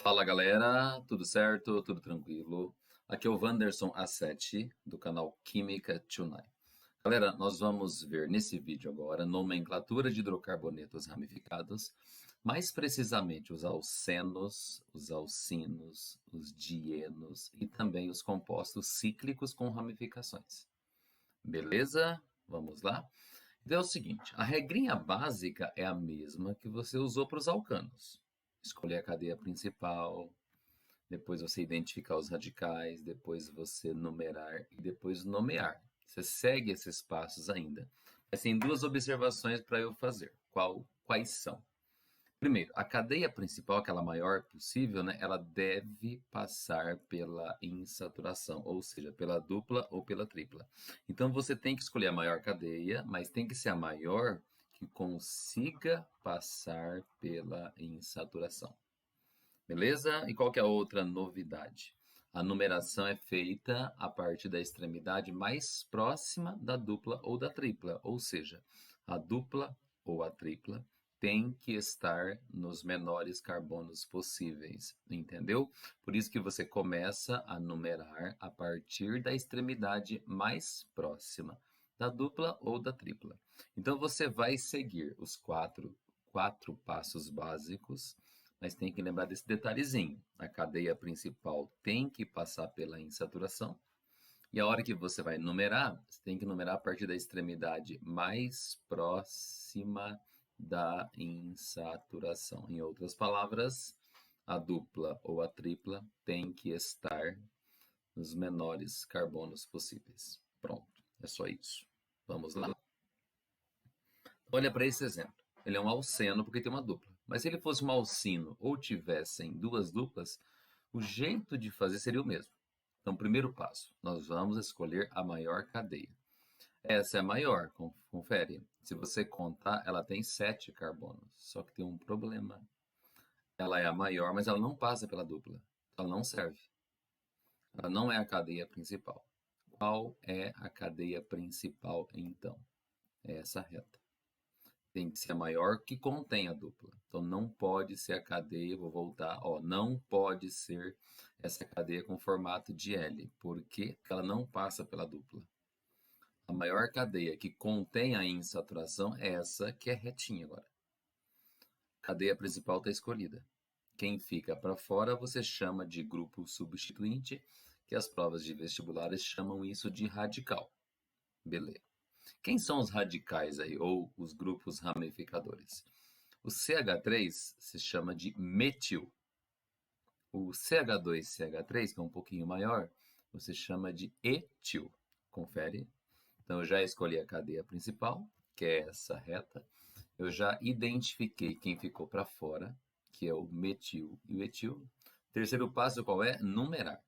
Fala galera, tudo certo? Tudo tranquilo? Aqui é o Wanderson A7 do canal Química Tonight. Galera, nós vamos ver nesse vídeo agora nomenclatura de hidrocarbonetos ramificados, mais precisamente os alcenos, os alcinos, os dienos e também os compostos cíclicos com ramificações. Beleza? Vamos lá? Então é o seguinte, a regrinha básica é a mesma que você usou para os alcanos. Escolher a cadeia principal, depois você identificar os radicais, depois você numerar e depois nomear. Você segue esses passos ainda. Mas tem duas observações para eu fazer. Quais são? Primeiro, a cadeia principal, aquela maior possível, né, ela deve passar pela insaturação, ou seja, pela dupla ou pela tripla. Então você tem que escolher a maior cadeia, mas tem que ser a maior que consiga passar pela insaturação. Beleza? E qual que é a outra novidade? A numeração é feita a partir da extremidade mais próxima da dupla ou da tripla, ou seja, a dupla ou a tripla tem que estar nos menores carbonos possíveis, entendeu? Por isso que você começa a numerar a partir da extremidade mais próxima da dupla ou da tripla. Então você vai seguir os quatro passos básicos, mas tem que lembrar desse detalhezinho. A cadeia principal tem que passar pela insaturação. E a hora que você vai numerar, você tem que numerar a partir da extremidade mais próxima da insaturação. Em outras palavras, a dupla ou a tripla tem que estar nos menores carbonos possíveis. Pronto, é só isso. Vamos lá? Olha para esse exemplo. Ele é um alceno porque tem uma dupla. Mas se ele fosse um alcino ou tivessem duas duplas, o jeito de fazer seria o mesmo. Então, primeiro passo, nós vamos escolher a maior cadeia. Essa é a maior, confere. Se você contar, ela tem 7 carbonos. Só que tem um problema. Ela é a maior, mas ela não passa pela dupla. Ela não serve. Ela não é a cadeia principal. Qual é a cadeia principal, então? É essa reta. Tem que ser a maior que contém a dupla. Então não pode ser a cadeia, vou voltar, ó, não pode ser essa cadeia com formato de L, porque ela não passa pela dupla. A maior cadeia que contém a insaturação é essa que é retinha agora. A cadeia principal está escolhida. Quem fica para fora você chama de grupo substituinte, que as provas de vestibulares chamam isso de radical. Beleza. Quem são os radicais aí, ou os grupos ramificadores? O CH3 se chama de metil. O CH2CH3, que é um pouquinho maior, você chama de etil. Confere. Então, eu já escolhi a cadeia principal, que é essa reta. Eu já identifiquei quem ficou para fora, que é o metil e o etil. Terceiro passo, qual é? Numerar.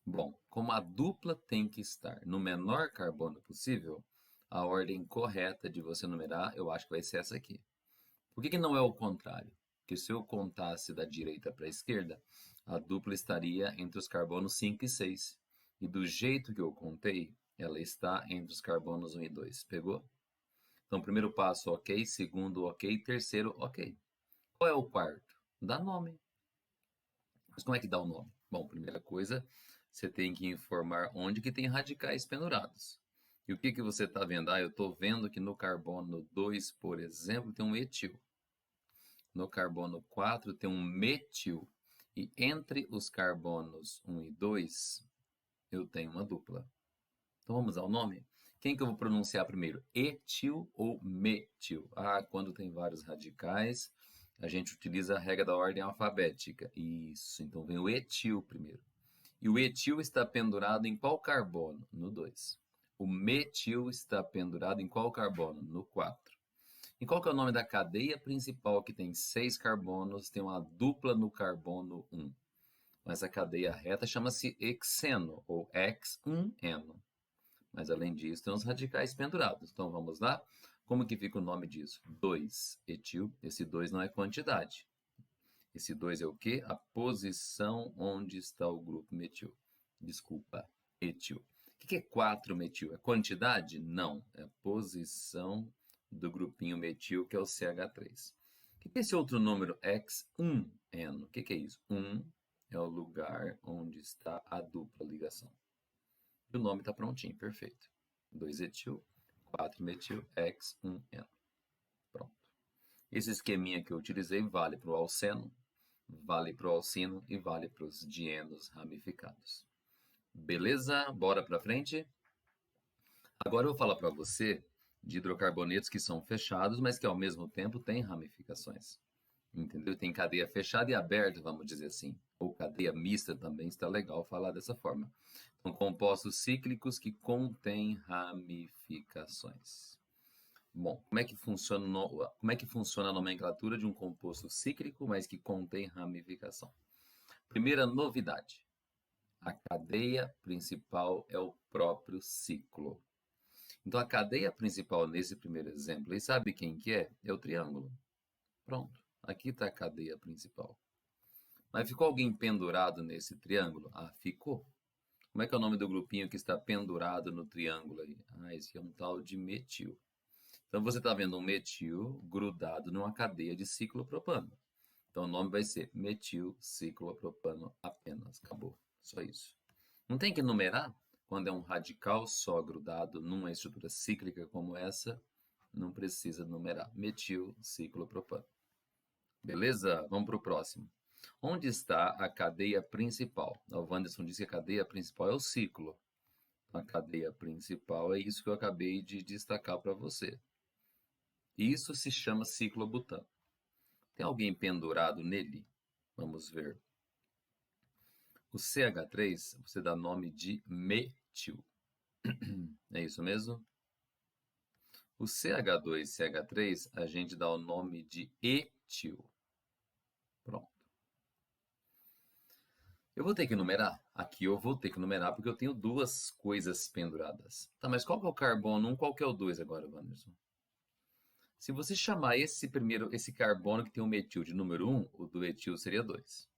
Bom, como a dupla tem que estar no menor carbono possível, a ordem correta de você numerar, eu acho que vai ser essa aqui. Por que não é o contrário? Porque se eu contasse da direita para a esquerda, a dupla estaria entre os carbonos 5 e 6. E do jeito que eu contei, ela está entre os carbonos 1 e 2. Pegou? Então, primeiro passo, ok. Segundo, ok. Terceiro, ok. Qual é o quarto? Dá nome. Mas como é que dá o nome? Bom, primeira coisa, você tem que informar onde que tem radicais pendurados. E o que que você está vendo? Ah, eu estou vendo que no carbono 2, por exemplo, tem um etil. No carbono 4 tem um metil. E entre os carbonos 1 e 2, eu tenho uma dupla. Então vamos ao nome? Quem que eu vou pronunciar primeiro? Etil ou metil? Ah, quando tem vários radicais, a gente utiliza a regra da ordem alfabética. Isso, então vem o etil primeiro. E o etil está pendurado em qual carbono? No 2. O metil está pendurado em qual carbono? No 4. E qual que é o nome da cadeia principal que tem 6 carbonos, tem uma dupla no carbono 1? Essa cadeia reta chama-se hexeno, ou X1N. Mas além disso, tem os radicais pendurados. Então vamos lá? Como que fica o nome disso? 2 etil. Esse 2 não é quantidade. Esse 2 é o quê? A posição onde está o grupo metil. Desculpa, etil. O que é 4 metil? É quantidade? Não. É a posição do grupinho metil, que é o CH3. O que é esse outro número X1N? O que é isso? 1 é o lugar onde está a dupla ligação. E o nome está prontinho, perfeito. 2-etil, 4-metil, X1N. Pronto. Esse esqueminha que eu utilizei vale para o alceno, vale para o alcino e vale para os dienos ramificados. Beleza? Bora para frente? Agora eu vou falar para você de hidrocarbonetos que são fechados, mas que ao mesmo tempo têm ramificações. Entendeu? Tem cadeia fechada e aberta, vamos dizer assim. Ou cadeia mista também, está legal falar dessa forma. São compostos cíclicos que contêm ramificações. Bom, como é que funciona a nomenclatura de um composto cíclico, mas que contém ramificação? Primeira novidade. A cadeia principal é o próprio ciclo. Então, a cadeia principal nesse primeiro exemplo, e sabe quem que é? É o triângulo. Pronto, aqui está a cadeia principal. Mas ficou alguém pendurado nesse triângulo? Ah, ficou. Como é que é o nome do grupinho que está pendurado no triângulo aí? Ah, esse é um tal de metil. Então, você está vendo um metil grudado numa cadeia de ciclopropano. Então, o nome vai ser metil ciclopropano apenas. Acabou. Só isso. Não tem que numerar? Quando é um radical só grudado numa estrutura cíclica como essa, não precisa numerar. Metil ciclopropano. Beleza? Vamos para o próximo. Onde está a cadeia principal? O Wanderson disse que a cadeia principal é o ciclo. A cadeia principal é isso que eu acabei de destacar para você. Isso se chama ciclobutano. Tem alguém pendurado nele? Vamos ver. O CH3 você dá nome de metil. É isso mesmo? O CH2 e CH3 a gente dá o nome de etil. Pronto. Eu vou ter que numerar? Aqui eu vou ter que numerar porque eu tenho duas coisas penduradas. Tá, mas qual que é o carbono 1, qual que é o 2 agora, Wanderson? Se você chamar esse carbono que tem o metil de número 1, o do etil seria 2.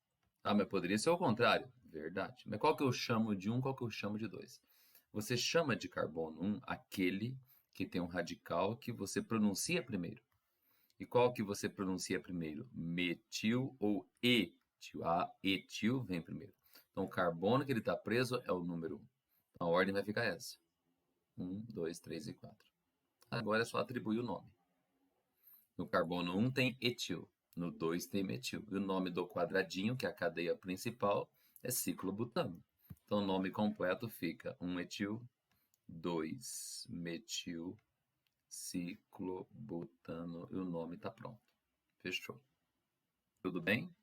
Ah, mas poderia ser o contrário. Verdade. Mas qual que eu chamo de 1, qual que eu chamo de 2? Você chama de carbono 1 aquele que tem um radical que você pronuncia primeiro. E qual que você pronuncia primeiro? Metil ou etil? A etil vem primeiro. Então, o carbono que ele está preso é o número 1. Então, a ordem vai ficar essa. 1, 2, 3 e 4. Agora é só atribuir o nome. No carbono 1 tem etil, no 2 tem metil. E o nome do quadradinho, que é a cadeia principal, é ciclobutano. Então, o nome completo fica 1-etil, 2-metil, ciclobutano. E o nome está pronto. Fechou. Tudo bem?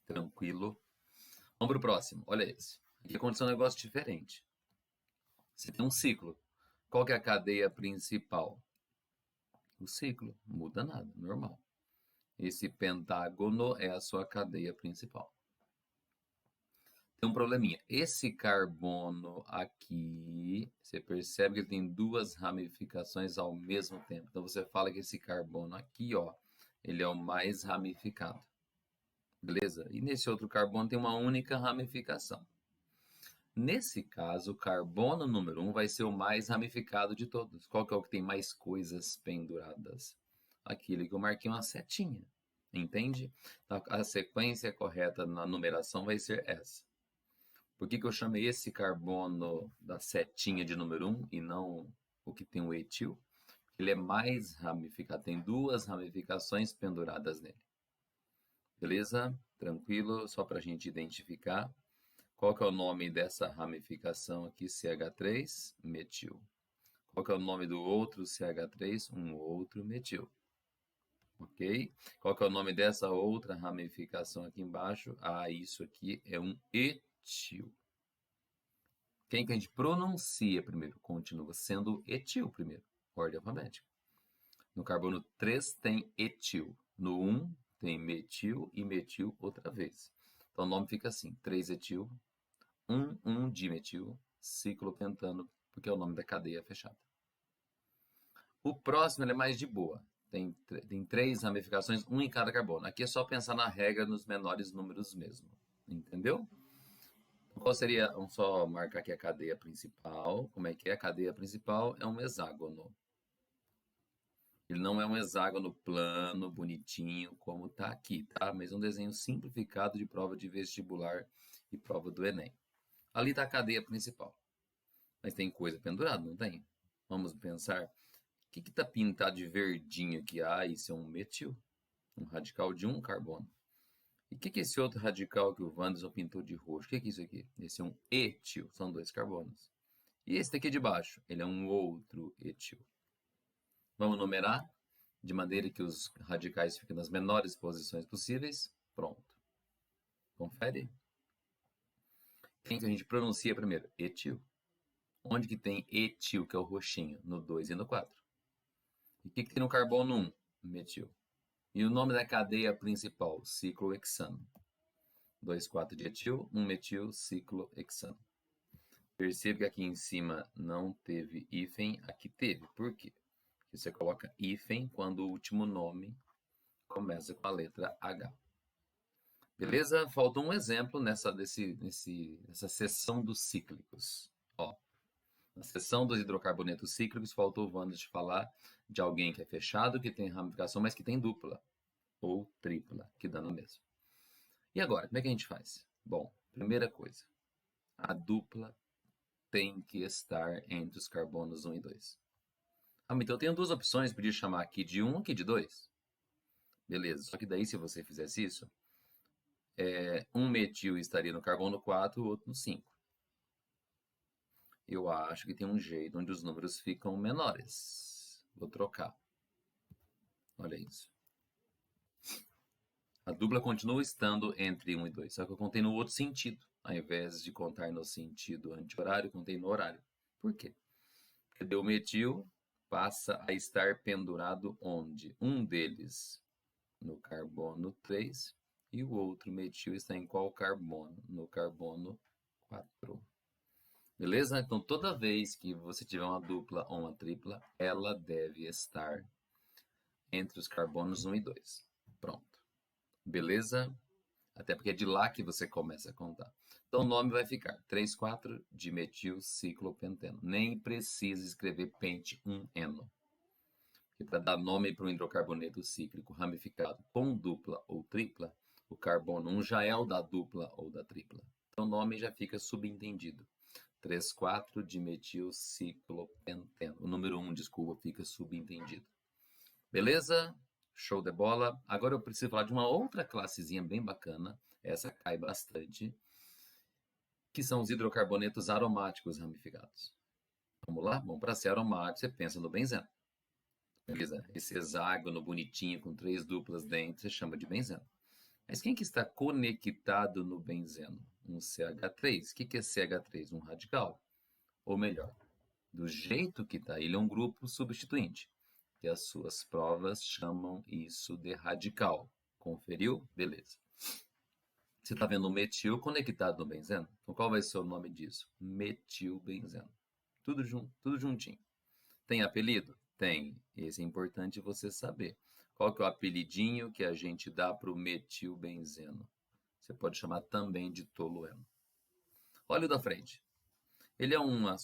Tranquilo. Vamos para o próximo. Olha esse. Aqui aconteceu um negócio diferente. Você tem um ciclo. Qual que é a cadeia principal? O ciclo. Não muda nada, normal. Esse pentágono é a sua cadeia principal. Tem um probleminha. Esse carbono aqui, você percebe que ele tem duas ramificações ao mesmo tempo. Então, você fala que esse carbono aqui, ó, ele é o mais ramificado. Beleza? E nesse outro carbono tem uma única ramificação. Nesse caso, o carbono número 1 vai ser o mais ramificado de todos. Qual que é o que tem mais coisas penduradas? Aquele que eu marquei uma setinha. Entende? Então, a sequência correta na numeração vai ser essa. Por que eu chamei esse carbono da setinha de número 1 e não o que tem o etil? Ele é mais ramificado, tem duas ramificações penduradas nele. Beleza? Tranquilo? Só para a gente identificar. Qual que é o nome dessa ramificação aqui? CH3, metil. Qual que é o nome do outro CH3? Um outro metil. Ok? Qual que é o nome dessa outra ramificação aqui embaixo? Ah, isso aqui é um etil. Quem que a gente pronuncia primeiro? Continua sendo etil primeiro, ordem alfabética. No carbono 3 tem etil. No 1 tem metil e metil outra vez. Então o nome fica assim, 3-etil, 1,1-dimetil, ciclopentano, porque é o nome da cadeia fechada. O próximo ele é mais de boa. Tem 3 ramificações, 1 em cada carbono. Aqui é só pensar na regra nos menores números mesmo. Entendeu? Qual seria? Vamos só marcar aqui a cadeia principal. Como é que é? A cadeia principal é um hexágono. Ele não é um hexágono plano, bonitinho, como está aqui, tá? Mas é um desenho simplificado de prova de vestibular e prova do Enem. Ali está a cadeia principal. Mas tem coisa pendurada, não tem? Vamos pensar. O que está pintado de verdinho aqui? Ah, isso é um metil, um radical de um carbono. E o que é esse outro radical que o Wanderson pintou de roxo? O que é isso aqui? Esse é um etil, são 2 carbonos. E esse daqui de baixo, ele é um outro etil. Vamos numerar de maneira que os radicais fiquem nas menores posições possíveis. Pronto. Confere. Quem que a gente pronuncia primeiro? Etil. Onde que tem etil, que é o roxinho? No 2 e no 4. E o que tem no carbono 1? Metil. E o nome da cadeia principal? Ciclohexano. 2,4 de etil, 1 metil, ciclohexano. Perceba que aqui em cima não teve hífen, aqui teve. Por quê? Porque você coloca hífen quando o último nome começa com a letra H. Beleza? Faltou um exemplo nessa seção dos cíclicos. Ó, na seção dos hidrocarbonetos cíclicos, faltou o Wander de falar de alguém que é fechado, que tem ramificação, mas que tem dupla ou tripla, que dá no mesmo. E agora, como é que a gente faz? Bom, primeira coisa, a dupla tem que estar entre os carbonos 1 e 2. Ah, então eu tenho duas opções, podia chamar aqui de 1 e aqui de 2. Beleza, só que daí se você fizesse isso, um metil estaria no carbono 4 e o outro no 5. Eu acho que tem um jeito onde os números ficam menores. Vou trocar. Olha isso. A dupla continua estando entre 1 e 2, só que eu contei no outro sentido. Ao invés de contar no sentido anti-horário, contei no horário. Por quê? Porque o metil passa a estar pendurado onde? Um deles no carbono 3 e o outro metil está em qual carbono? No carbono 4. Beleza? Então, toda vez que você tiver uma dupla ou uma tripla, ela deve estar entre os carbonos 1 e 2. Pronto. Beleza? Até porque é de lá que você começa a contar. Então, o nome vai ficar 3,4 dimetilciclopenteno. Nem precisa escrever pente 1-eno. Para dar nome para um hidrocarboneto cíclico ramificado com dupla ou tripla, o carbono 1 já é o da dupla ou da tripla. Então, o nome já fica subentendido. 3,4-dimetilciclopenteno. O número 1, desculpa, fica subentendido. Beleza? Show de bola. Agora eu preciso falar de uma outra classezinha bem bacana. Essa cai bastante. Que são os hidrocarbonetos aromáticos ramificados. Vamos lá? Bom, para ser aromático, você pensa no benzeno. Beleza? Esse hexágono bonitinho com 3 duplas dentro, você chama de benzeno. Mas quem que está conectado no benzeno? Um CH3. O que é CH3? Um radical. Ou melhor, do jeito que está, ele é um grupo substituinte. E as suas provas chamam isso de radical. Conferiu? Beleza. Você está vendo um metil conectado no benzeno? Então qual vai ser o nome disso? Metilbenzeno. Tudo junto, tudo juntinho. Tem apelido? Tem. Esse é importante você saber. Qual que é o apelidinho que a gente dá para o metilbenzeno? Você pode chamar também de tolueno. Olha o da frente. Ele é uma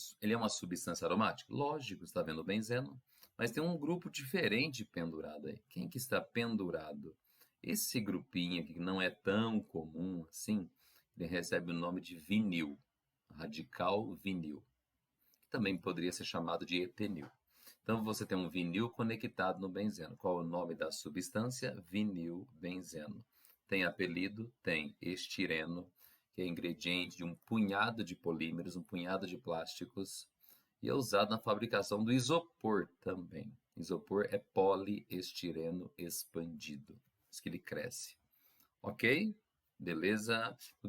substância aromática? Lógico, está vendo o benzeno. Mas tem um grupo diferente pendurado aí. Quem que está pendurado? Esse grupinho aqui, que não é tão comum assim, ele recebe o nome de vinil. Radical vinil. Que também poderia ser chamado de etenil. Então, você tem um vinil conectado no benzeno. Qual é o nome da substância? Vinilbenzeno. Tem apelido? Tem estireno, que é ingrediente de um punhado de polímeros, um punhado de plásticos, e é usado na fabricação do isopor também. Isopor é poliestireno expandido, isso que ele cresce. Ok? Beleza? O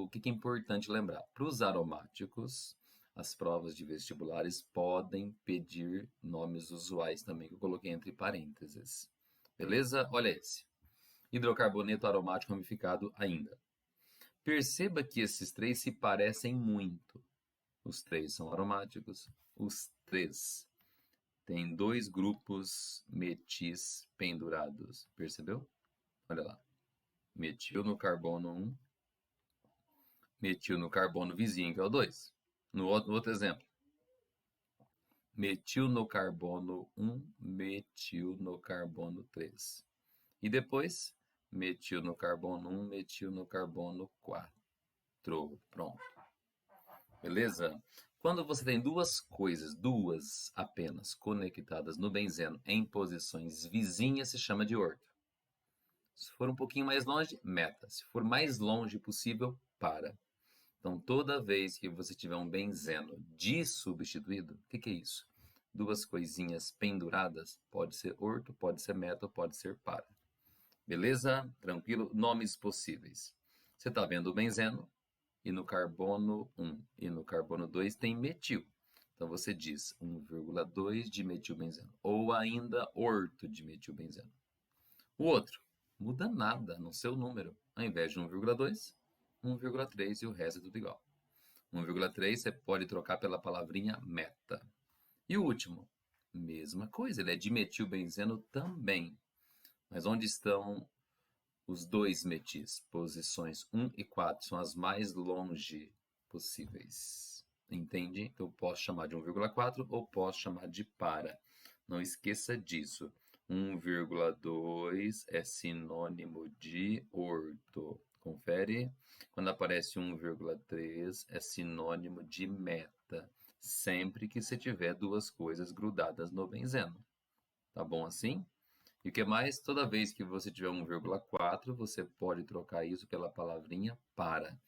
que é importante lembrar? Para os aromáticos, as provas de vestibulares podem pedir nomes usuais também, que eu coloquei entre parênteses. Beleza? Olha esse. Hidrocarboneto aromático ramificado ainda. Perceba que esses três se parecem muito. Os três são aromáticos. Os três têm 2 grupos metis pendurados. Percebeu? Olha lá. Metil no carbono 1. Metil no carbono vizinho, que é o 2. No outro exemplo. metil no carbono 1, metil no carbono 3. E depois, metil no carbono 1, metil no carbono 4. Pronto. Beleza? Quando você tem duas coisas, duas apenas, conectadas no benzeno em posições vizinhas, se chama de orto. Se for um pouquinho mais longe, meta. Se for mais longe possível, para. Então, toda vez que você tiver um benzeno dissubstituído, o que é isso? Duas coisinhas penduradas, pode ser orto, pode ser meta, pode ser para. Beleza? Tranquilo? Nomes possíveis. Você está vendo o benzeno, e no carbono 1 e no carbono 2 tem metil. Então, você diz 1,2 de metilbenzeno, ou ainda orto de metilbenzeno. O outro, muda nada no seu número. Ao invés de 1,2, 1,3 e o resto é tudo igual. 1,3 você pode trocar pela palavrinha meta. E o último, mesma coisa, ele é dimetilbenzeno também. Mas onde estão os dois metis? Posições 1 e 4 são as mais longe possíveis. Entende? Então eu posso chamar de 1,4 ou posso chamar de para. Não esqueça disso. 1,2 é sinônimo de orto. Confere? Quando aparece 1,3 é sinônimo de meta. Sempre que você tiver duas coisas grudadas no benzeno. Tá bom assim? E o que mais? Toda vez que você tiver 1,4, você pode trocar isso pela palavrinha para.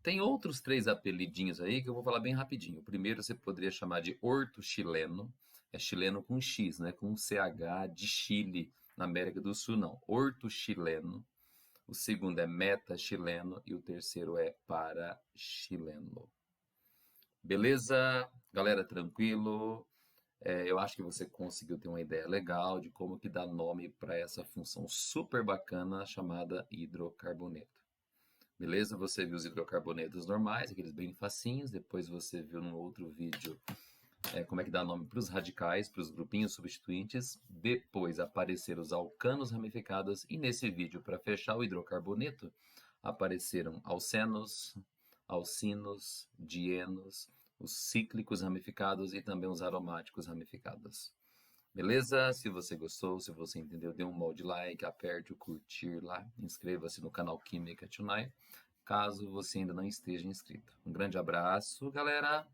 Tem outros 3 apelidinhos aí que eu vou falar bem rapidinho. O primeiro você poderia chamar de orto chileno. É chileno com X, né? Com CH de Chile, na América do Sul, não. Orto chileno. O segundo é meta chileno e o terceiro é para chileno. Beleza? Galera, tranquilo? Eu acho que você conseguiu ter uma ideia legal de como que dá nome para essa função super bacana chamada hidrocarboneto. Beleza? Você viu os hidrocarbonetos normais, aqueles bem facinhos. Depois você viu num outro vídeo como é que dá nome para os radicais, para os grupinhos substituintes. Depois apareceram os alcanos ramificados. E nesse vídeo, para fechar o hidrocarboneto, apareceram alcenos, alcinos, dienos, os cíclicos ramificados e também os aromáticos ramificados. Beleza? Se você gostou, se você entendeu, dê um molde like, aperte o curtir lá, inscreva-se no canal Química Tonight, caso você ainda não esteja inscrito. Um grande abraço, galera,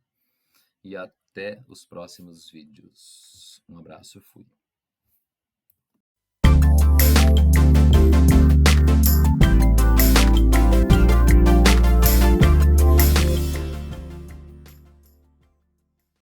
e até os próximos vídeos. Um abraço, fui.